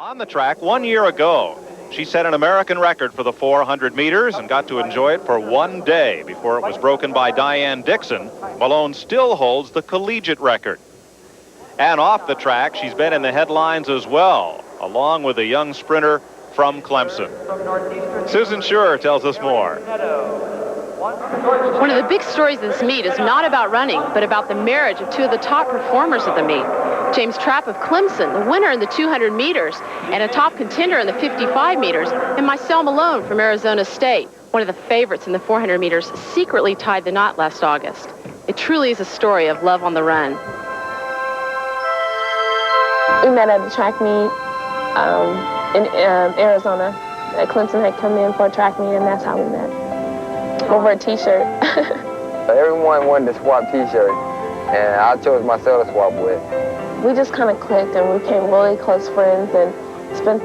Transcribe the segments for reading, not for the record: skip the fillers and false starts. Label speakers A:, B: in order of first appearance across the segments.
A: On the track 1 year ago, she set an American record for the 400 meters and got to enjoy it for 1 day before it was broken by Diane Dixon. Malone still holds the collegiate record. And off the track, she's been in the headlines as well, along with a young sprinter from Clemson. Susan Schur tells us more.
B: One of the big stories of this meet is not about running, but about the marriage of two of the top performers of the meet. James Trapp of Clemson, the winner in the 200 meters, and a top contender in the 55 meters, and Maicel Malone from Arizona State, one of the favorites in the 400 meters, secretly tied the knot last August. It truly is a story of love on the run.
C: We met at a track meet in Arizona. Clemson had come in for a track meet, and that's how we met. Over a T-shirt.
D: Everyone wanted to swap T-shirts, and I chose Maicel to swap with.
C: We just kind of clicked, and we became really close friends, and spent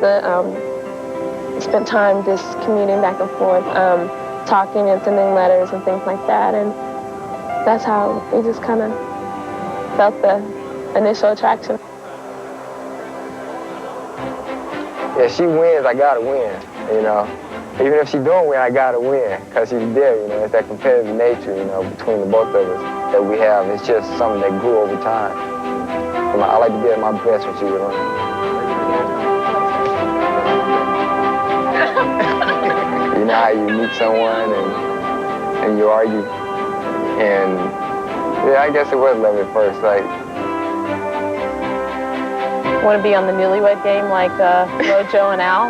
C: time just commuting back and forth, talking and sending letters and things like that, and that's how we just kind of felt the initial attraction.
D: Yeah, she wins, I gotta win, you know. Even if she don't win, I gotta win, because she's there, you know. It's that competitive nature, you know, between the both of us that we have. It's just something that grew over time. I like to be at my best when she was running. You know how you meet someone and you argue, and yeah, I guess it was love at first, like.
B: Want to be on the Newlywed Game like Mojo and Al?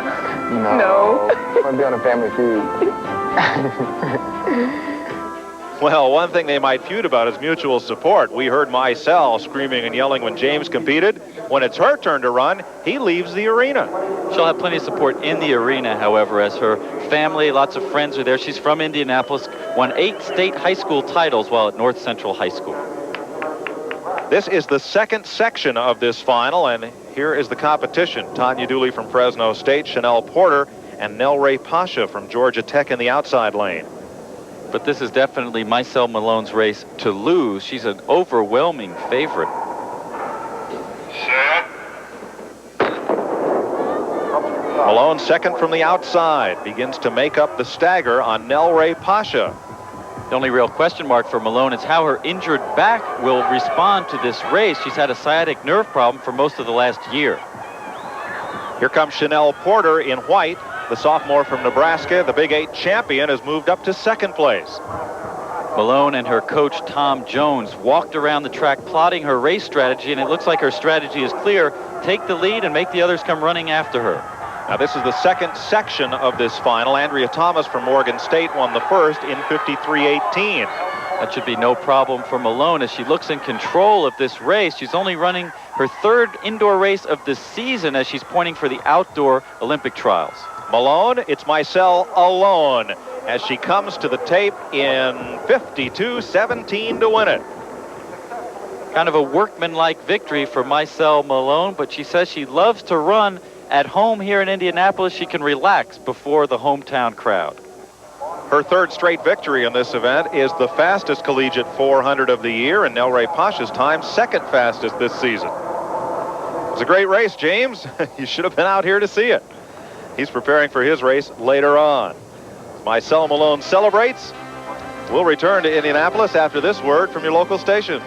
D: No. I want to be on a Family Feud.
A: Well, one thing they might feud about is mutual support. We heard Maicel screaming and yelling when James competed. When it's her turn to run, he leaves the arena.
E: She'll have plenty of support in the arena, however, as her family, lots of friends are there. She's from Indianapolis, won 8 state high school titles while at North Central High School.
A: This is the second section of this final, and here is the competition. Tanya Dooley from Fresno State, Shanelle Porter, and Neirae Pasha from Georgia Tech in the outside lane.
E: But this is definitely Maicel Malone's race to lose. She's an overwhelming favorite.
A: Malone, second from the outside, begins to make up the stagger on Neirae Pasha.
E: The only real question mark for Malone is how her injured back will respond to this race. She's had a sciatic nerve problem for most of the last year.
A: Here comes Shanelle Porter in white. The sophomore from Nebraska, the Big 8 champion, has moved up to second place.
E: Malone and her coach, Tom Jones, walked around the track plotting her race strategy, and it looks like her strategy is clear. Take the lead and make the others come running after her.
A: Now, this is the second section of this final. Andrea Thomas from Morgan State won the first in 53:18.
E: That should be no problem for Malone as she looks in control of this race. She's only running her third indoor race of the season as she's pointing for the outdoor Olympic trials.
A: Malone, it's Maicel alone as she comes to the tape in 52:17 to win it.
E: Kind of a workmanlike victory for Maicel Malone, but she says she loves to run at home here in Indianapolis. She can relax before the hometown crowd.
A: Her third straight victory in this event is the fastest collegiate 400 of the year, and Neirae Pasha's time second fastest this season. It was a great race, James. You should have been out here to see it. He's preparing for his race later on. Maicel Malone celebrates. We'll return to Indianapolis after this word from your local stations.